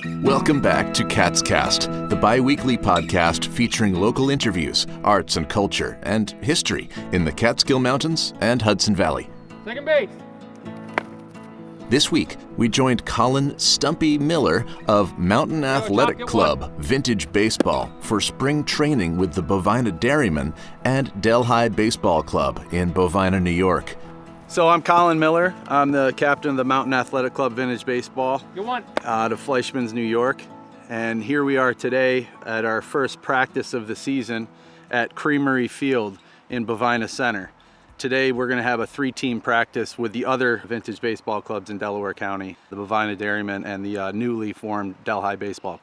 Welcome back to Cats Cast, the bi-weekly podcast featuring local interviews, arts and culture, and history in the Catskill Mountains and Hudson Valley. Second base. This week, we joined Colin "Stumpy" Miller of Mountain Athletic Club Vintage Baseball for spring training with the Bovina Dairymen and Delhi Baseball Club in Bovina, New York. So I'm Colin Miller. I'm the captain of the Mountain Athletic Club Vintage Baseball Good one. out of Fleischmann's, New York. And here we are today at our first practice of the season at Creamery Field in Bovina Center. Today we're going to have a 3-team practice with the other vintage baseball clubs in Delaware County, the Bovina Dairymen and the newly formed Delhi Baseball.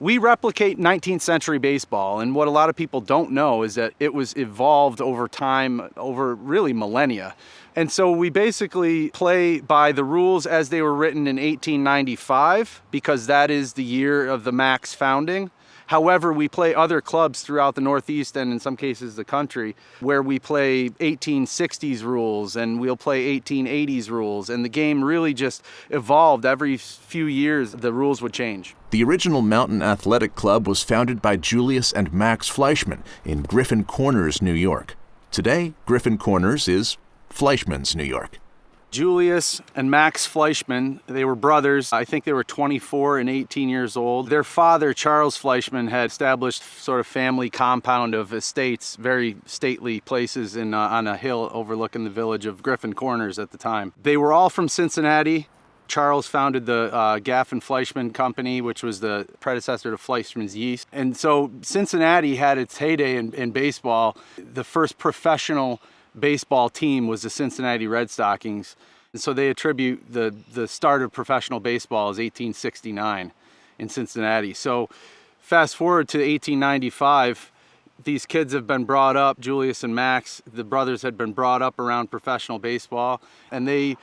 We replicate 19th century baseball, and what a lot of people don't know is that it was evolved over time, over really millennia. And so we basically play by the rules as they were written in 1895, because that is the year of the MAC's founding. However, we play other clubs throughout the Northeast and in some cases the country where we play 1860s rules and we'll play 1880s rules. And the game really just evolved. Every few years, the rules would change. The original Mountain Athletic Club was founded by Julius and Max Fleischmann in Griffin Corners, New York. Today, Griffin Corners is Fleischmann's, New York. Julius and Max Fleischmann, they were brothers. I think they were 24 and 18 years old. Their father, Charles Fleischmann, had established sort of family compound of estates, very stately places on a hill overlooking the village of Griffin Corners at the time. They were all from Cincinnati. Charles founded the Gaffin Fleischmann Company, which was the predecessor to Fleischmann's Yeast. And so Cincinnati had its heyday in baseball. The first professional baseball team was the Cincinnati Red Stockings. And so they attribute the start of professional baseball as 1869 in Cincinnati. So fast forward to 1895, these kids have been brought up, Julius and Max, the brothers had been brought up around professional baseball, and they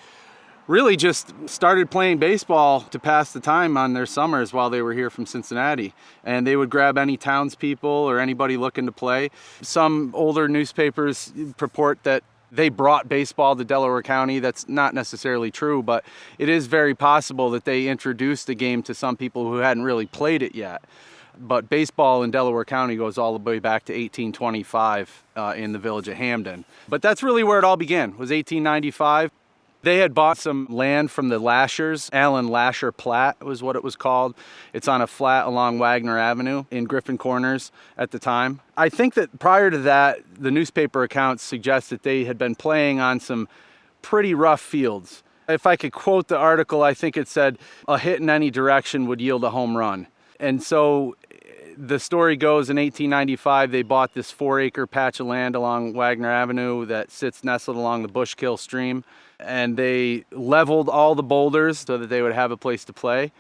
really just started playing baseball to pass the time on their summers while they were here from Cincinnati. And they would grab any townspeople or anybody looking to play. Some older newspapers purport that they brought baseball to Delaware County. That's not necessarily true, but it is very possible that they introduced the game to some people who hadn't really played it yet. But baseball in Delaware County goes all the way back to 1825 in the village of Hamden. But that's really where it all began, was 1895. They had bought some land from the Lashers. Allen Lasher Plat was what it was called. It's on a flat along Wagner Avenue in Griffin Corners at the time. I think that prior to that, the newspaper accounts suggest that they had been playing on some pretty rough fields. If I could quote the article, I think it said, "A hit in any direction would yield a home run." And so the story goes in 1895, they bought this 4-acre patch of land along Wagner Avenue that sits nestled along the Bushkill Stream. And they leveled all the boulders so that they would have a place to play.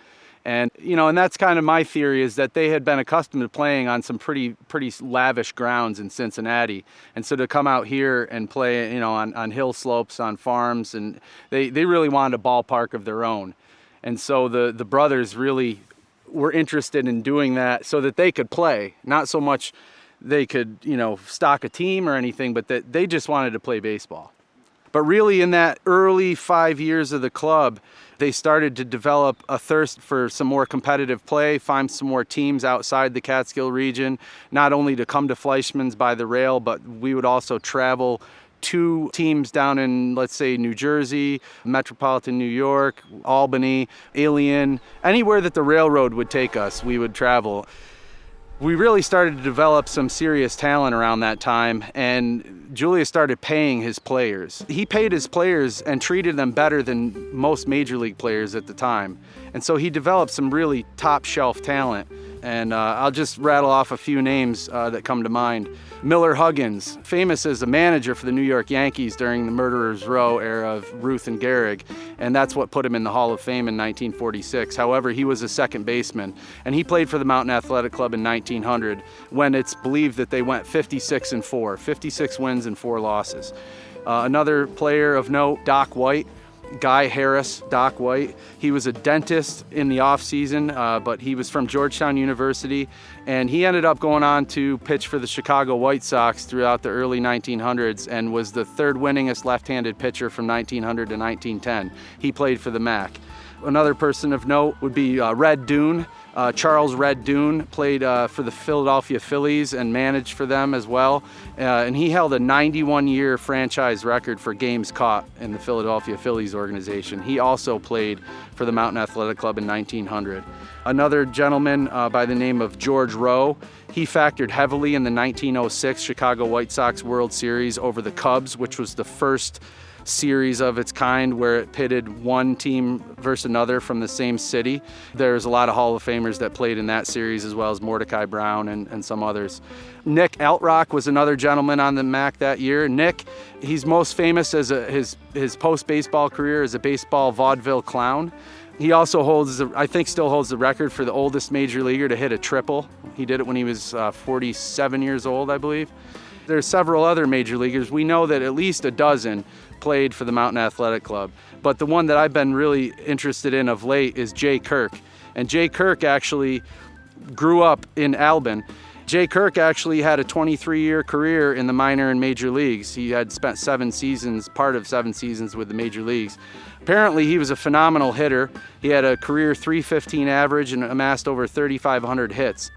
And, and that's kind of my theory, is that they had been accustomed to playing on some pretty lavish grounds in Cincinnati. And so to come out here and play, on hill slopes, on farms, and they really wanted a ballpark of their own. And so the brothers really were interested in doing that so that they could play. Not so much they could, stock a team or anything, but that they just wanted to play baseball. But really in that early 5 years of the club, they started to develop a thirst for some more competitive play, find some more teams outside the Catskill region, not only to come to Fleischmann's by the rail, but we would also travel to teams down in, let's say, New Jersey, metropolitan New York, Albany, Ilion, anywhere that the railroad would take us, we would travel. We really started to develop some serious talent around that time, and Julius started paying his players. He paid his players and treated them better than most major league players at the time. And so he developed some really top shelf talent. And I'll just rattle off a few names that come to mind. Miller Huggins, famous as a manager for the New York Yankees during the Murderers Row era of Ruth and Gehrig, and that's what put him in the Hall of Fame in 1946. However, he was a second baseman, and he played for the Mountain Athletic Club in 1900, when it's believed that they went 56-4, 56 wins and 4 losses. Another player of note, Doc White. Guy Harris, Doc White. He was a dentist in the off season, but he was from Georgetown University, and he ended up going on to pitch for the Chicago White Sox throughout the early 1900s and was the third winningest left-handed pitcher from 1900 to 1910. He played for the MAC. Another person of note would be Red Dune. Charles Red Dune played for the Philadelphia Phillies and managed for them as well. And he held a 91-year franchise record for games caught in the Philadelphia Phillies organization. He also played for the Mountain Athletic Club in 1900. Another gentleman by the name of George Rowe, he factored heavily in the 1906 Chicago White Sox World Series over the Cubs, which was the first series of its kind where it pitted one team versus another from the same city. There's a lot of Hall of Famers that played in that series, as well as Mordecai Brown and some others. Nick Altrock was another gentleman on the MAC that year. Nick, he's most famous as his post-baseball career as a baseball vaudeville clown. He also still holds the record for the oldest major leaguer to hit a triple. He did it when he was 47 years old, I believe. There's several other major leaguers. We know that at least a dozen played for the Mountain Athletic Club. But the one that I've been really interested in of late is Jay Kirk. And Jay Kirk actually grew up in Albin. Jay Kirk actually had a 23-year career in the minor and major leagues. He had spent part of 7 seasons with the major leagues. Apparently, he was a phenomenal hitter. He had a career .315 average and amassed over 3,500 hits.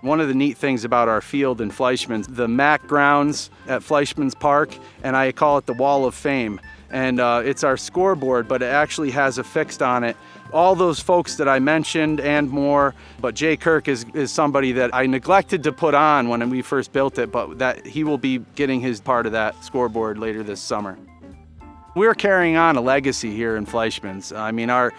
One of the neat things about our field in Fleischmann's, the MAC grounds at Fleischmann's Park, and I call it the Wall of Fame. And it's our scoreboard, but it actually has affixed on it all those folks that I mentioned and more. But Jay Kirk is somebody that I neglected to put on when we first built it, but that he will be getting his part of that scoreboard later this summer. We're carrying on a legacy here in Fleischmann's. I mean, our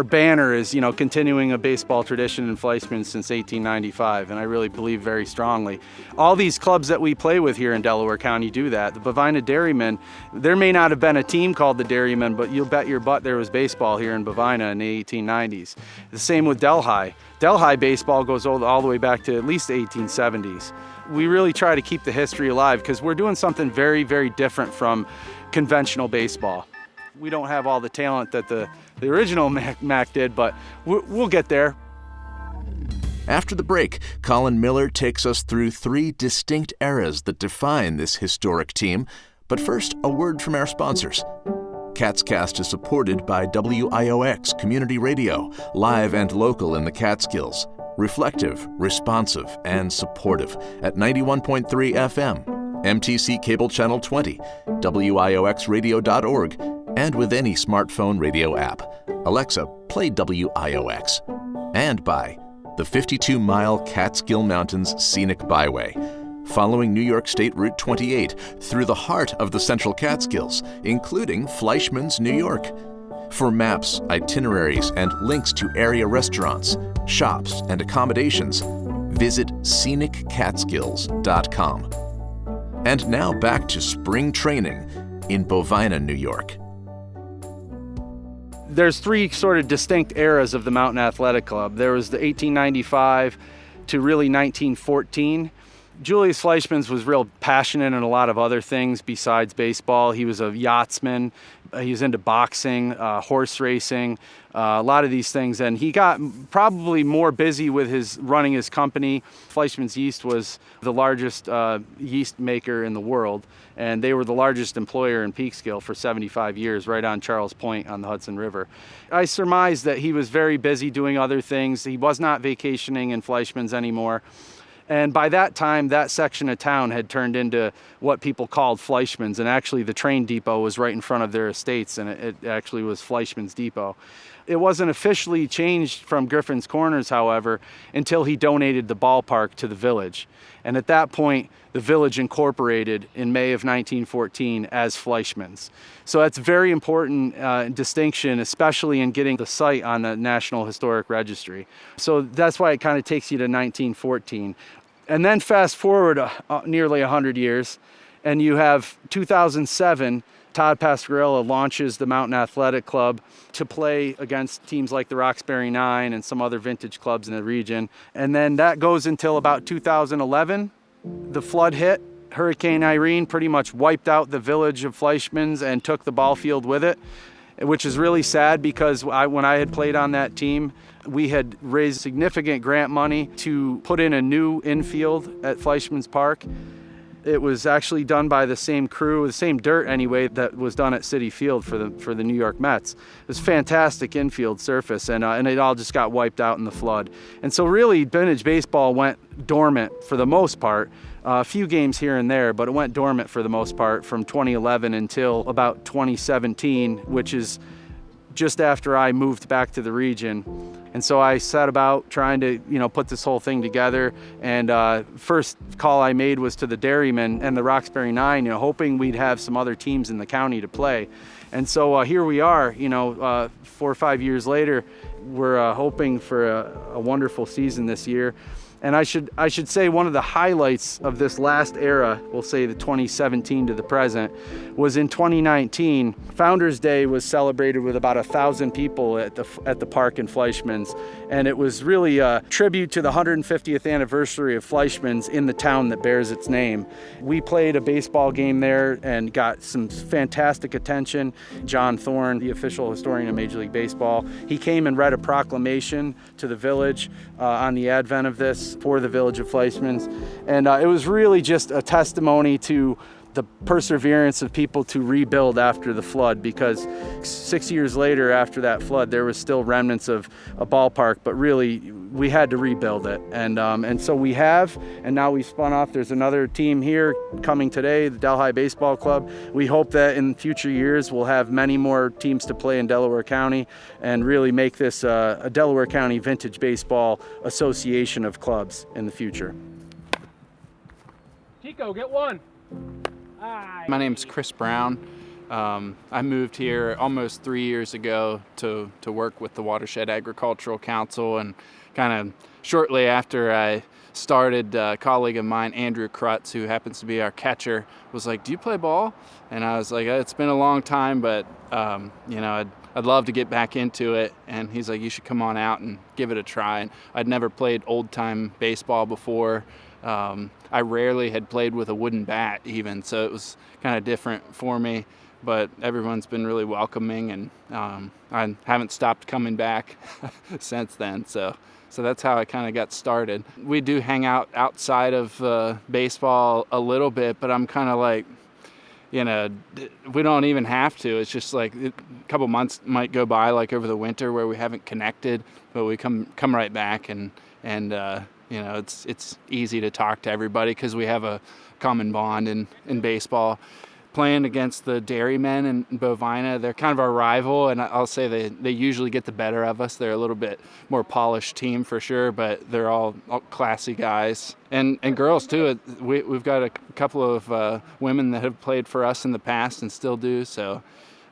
banner is, continuing a baseball tradition in Fleischmann's since 1895, and I really believe very strongly. All these clubs that we play with here in Delaware County do that. The Bovina Dairymen, there may not have been a team called the Dairymen, but you'll bet your butt there was baseball here in Bovina in the 1890s. The same with Delhi. Delhi baseball goes all the way back to at least the 1870s. We really try to keep the history alive because we're doing something very, very different from conventional baseball. We don't have all the talent that the original Mac did, but we'll get there. After the break, Colin Miller takes us through 3 distinct eras that define this historic team. But first, a word from our sponsors. CatsCast is supported by WIOX Community Radio, live and local in the Catskills. Reflective, responsive, and supportive at 91.3 FM, MTC Cable Channel 20, WIOXradio.org, and with any smartphone radio app. Alexa, play WIOX. And by the 52-mile Catskill Mountains Scenic Byway, following New York State Route 28 through the heart of the Central Catskills, including Fleischmann's, New York. For maps, itineraries, and links to area restaurants, shops, and accommodations, visit sceniccatskills.com. And now back to spring training in Bovina, New York. There's 3 sort of distinct eras of the Mountain Athletic Club. There was the 1895 to really 1914. Julius Fleischmann's was real passionate in a lot of other things besides baseball. He was a yachtsman. He was into boxing, horse racing, a lot of these things. And he got probably more busy with running his company. Fleischmann's Yeast was the largest yeast maker in the world. And they were the largest employer in Peekskill for 75 years, right on Charles Point on the Hudson River. I surmise that he was very busy doing other things. He was not vacationing in Fleischmann's anymore. And by that time, that section of town had turned into what people called Fleischmann's, and actually the train depot was right in front of their estates, and it actually was Fleischmann's Depot. It wasn't officially changed from Griffin's Corners, however, until he donated the ballpark to the village. And at that point, the village incorporated in May of 1914 as Fleischmann's. So that's a very important distinction, especially in getting the site on the National Historic Registry. So that's why it kind of takes you to 1914. And then fast forward nearly 100 years, and you have 2007, Todd Pasquarella launches the Mountain Athletic Club to play against teams like the Roxbury Nine and some other vintage clubs in the region. And then that goes until about 2011. The flood hit. Hurricane Irene pretty much wiped out the village of Fleischmann's and took the ball field with it, which is really sad because when I had played on that team, we had raised significant grant money to put in a new infield at Fleischmann's Park. It was actually done by the same crew, the same dirt anyway, that was done at Citi Field for the New York Mets. It was fantastic infield surface, and it all just got wiped out in the flood. And so really, vintage baseball went dormant for the most part. A few games here and there, but it went dormant for the most part from 2011 until about 2017, which is just after I moved back to the region. And so I set about trying to, put this whole thing together. And first call I made was to the Dairymen and the Roxbury Nine, hoping we'd have some other teams in the county to play. And so here we are, 4 or 5 years later, we're hoping for a wonderful season this year. And I should say one of the highlights of this last era, we'll say the 2017 to the present, was in 2019. Founders Day was celebrated with about 1,000 people at the park in Fleischmann's, and it was really a tribute to the 150th anniversary of Fleischmann's in the town that bears its name. We played a baseball game there and got some fantastic attention. John Thorne, the official historian of Major League Baseball, he came and read a proclamation to the village on the advent of this for the village of Fleischmann's. And it was really just a testimony to the perseverance of people to rebuild after the flood, because 6 years later after that flood, there was still remnants of a ballpark, but really we had to rebuild it. And so we have, and now we spun off. There's another team here coming today, the Delhi Baseball Club. We hope that in future years we'll have many more teams to play in Delaware County and really make this a Delaware County Vintage Baseball Association of clubs in the future. Chico, get one. My name's Chris Brown. I moved here almost 3 years ago to work with the Watershed Agricultural Council, and kind of shortly after I started, a colleague of mine, Andrew Krutz, who happens to be our catcher, was like, "Do you play ball?" And I was like, "It's been a long time, but I'd love to get back into it." And he's like, "You should come on out and give it a try." And I'd never played old-time baseball before. I rarely had played with a wooden bat even, so it was kind of different for me, but everyone's been really welcoming, and I haven't stopped coming back since then, so that's how I kind of got started. We do hang out outside of baseball a little bit, but I'm kind of like, we don't even have to. It's just like a couple months might go by, like over the winter, where we haven't connected, but we come right back, and it's easy to talk to everybody because we have a common bond in baseball. Playing against the Dairymen and Bovina, they're kind of our rival, and I'll say they usually get the better of us. They're a little bit more polished team for sure, but they're all classy guys. And girls too. We've got a couple of women that have played for us in the past and still do, so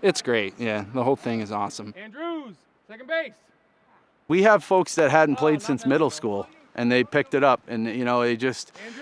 it's great. Yeah, the whole thing is awesome. Andrews, second base. We have folks that hadn't played since middle school, and they picked it up, and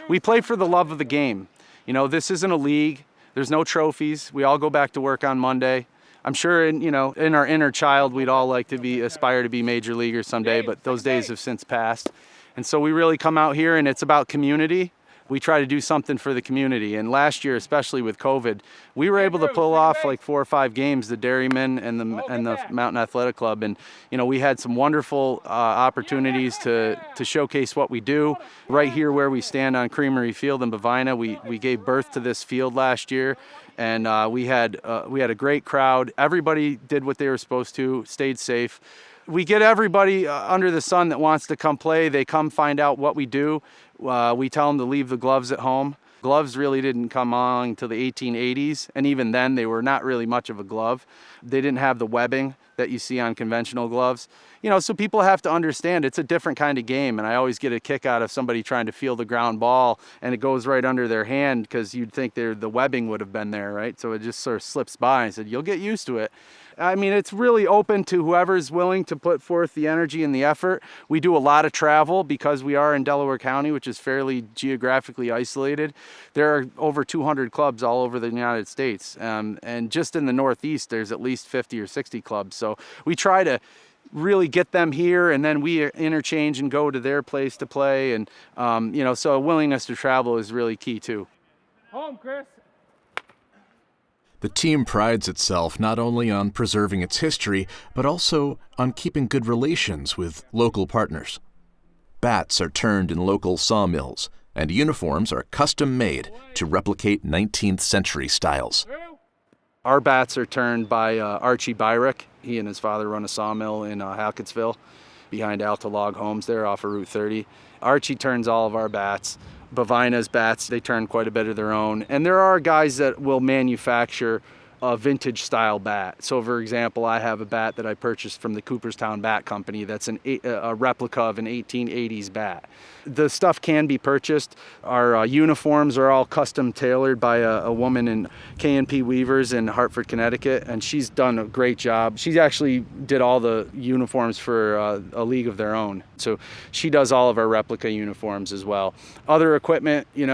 we play for the love of the game. This isn't a league. There's no trophies. We all go back to work on Monday. I'm sure in our inner child, we'd all like to aspire to be major leaguers someday, but those days have since passed. And so we really come out here, and it's about community. We try to do something for the community. And last year, especially with COVID, we were able to pull off like 4 or 5 games, the Dairymen and the Mountain Athletic Club. And, we had some wonderful opportunities to showcase what we do. Right here where we stand on Creamery Field in Bovina, we gave birth to this field last year. And we had a great crowd. Everybody did what they were supposed to, stayed safe. We get everybody under the sun that wants to come play. They come find out what we do. We tell them to leave the gloves at home. Gloves really didn't come on until the 1880s, and even then they were not really much of a glove. They didn't have the webbing that you see on conventional gloves. So people have to understand it's a different kind of game, and I always get a kick out of somebody trying to field a ground ball and it goes right under their hand because you'd think the webbing would have been there, right? So it just sort of slips by. I said, you'll get used to it. I mean, it's really open to whoever's willing to put forth the energy and the effort. We do a lot of travel because we are in Delaware County, which is fairly geographically isolated. There are over 200 clubs all over the United States. And just in the Northeast, there's at least 50 or 60 clubs. So we try to really get them here, and then we interchange and go to their place to play. And, so a willingness to travel is really key too. Home, Chris. The team prides itself not only on preserving its history, but also on keeping good relations with local partners. Bats are turned in local sawmills, and uniforms are custom made to replicate 19th century styles. Our bats are turned by Archie Byrick. He and his father run a sawmill in Hackett'sville behind Alta Log Homes there off of Route 30. Archie turns all of our bats. Bovina's bats, they turn quite a bit of their own. And there are guys that will manufacture a vintage style bat. So for example, I have a bat that I purchased from the Cooperstown Bat Company that's a replica of an 1880s bat. The stuff can be purchased. Our uniforms are all custom tailored by a woman in K&P Weavers in Hartford, Connecticut, and she's done a great job. She actually did all the uniforms for a league of their own. So she does all of our replica uniforms as well. Other equipment, you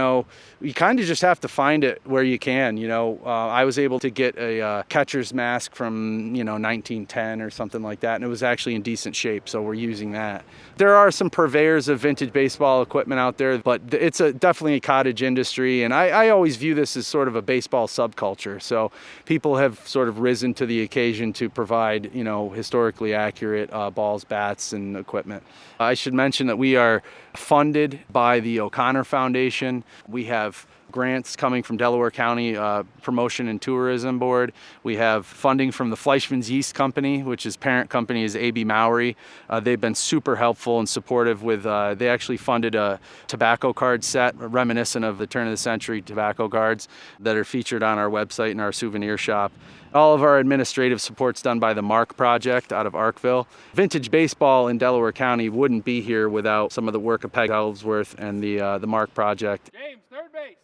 kind of just have to find it where you can. I was able to get a catcher's mask from 1910 or something like that, and it was actually in decent shape, so we're using that. There are some purveyors of vintage baseball equipment out there, but it's definitely a cottage industry, and I always view this as sort of a baseball subculture. So people have sort of risen to the occasion to provide historically accurate balls, bats, and equipment. I should mention that we are funded by the O'Connor Foundation. We have grants coming from Delaware County Promotion and Tourism Board. We have funding from the Fleischmann's Yeast Company, which is parent company is A.B. Mowry. They've been super helpful and supportive with, they actually funded a tobacco card set reminiscent of the turn of the century tobacco cards that are featured on our website and our souvenir shop. All of our administrative support's done by the Mark Project out of Arkville. Vintage baseball in Delaware County wouldn't be here without some of the work of Peg Ellsworth and the Mark Project. James, third base.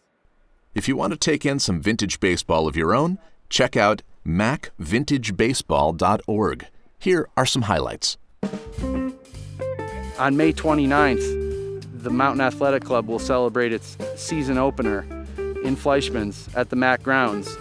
If you want to take in some vintage baseball of your own, check out macvintagebaseball.org. Here are some highlights. On May 29th, the Mountain Athletic Club will celebrate its season opener in Fleischmann's at the MAC grounds.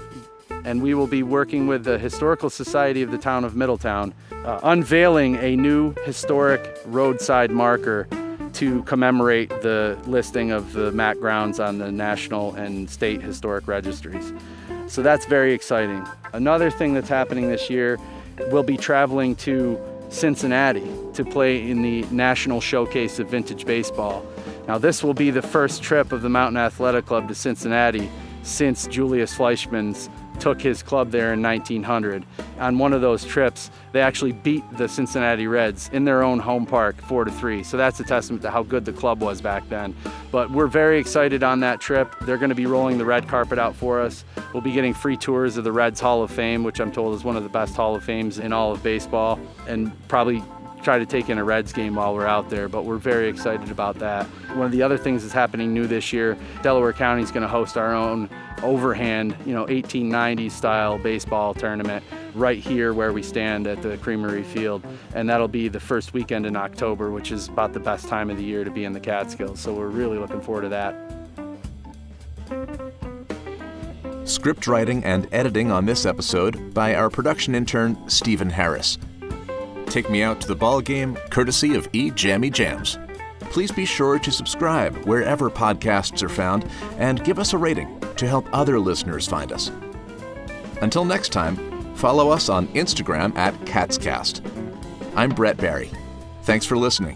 And we will be working with the Historical Society of the town of Middletown, unveiling a new historic roadside marker to commemorate the listing of the MAC grounds on the national and state historic registries. So that's very exciting. Another thing that's happening this year, we'll be traveling to Cincinnati to play in the National Showcase of Vintage Baseball. Now this will be the first trip of the Mountain Athletic Club to Cincinnati since Julius Fleischmann's took his club there in 1900. On one of those trips, they actually beat the Cincinnati Reds in their own home park 4-3. So that's a testament to how good the club was back then. But we're very excited on that trip. They're going to be rolling the red carpet out for us. We'll be getting free tours of the Reds Hall of Fame, which I'm told is one of the best Hall of Fames in all of baseball, and probably try to take in a Reds game while we're out there, but we're very excited about that. One of the other things that's happening new this year, Delaware County is going to host our own overhand, 1890s style baseball tournament right here where we stand at the Creamery Field, and that'll be the first weekend in October, which is about the best time of the year to be in the Catskills, so we're really looking forward to that. Script writing and editing on this episode by our production intern, Stephen Harris. Take Me Out to the Ball Game, courtesy of Jammy Jams. Please be sure to subscribe wherever podcasts are found and give us a rating to help other listeners find us. Until next time, follow us on Instagram at CatsCast. I'm Brett Barry. Thanks for listening.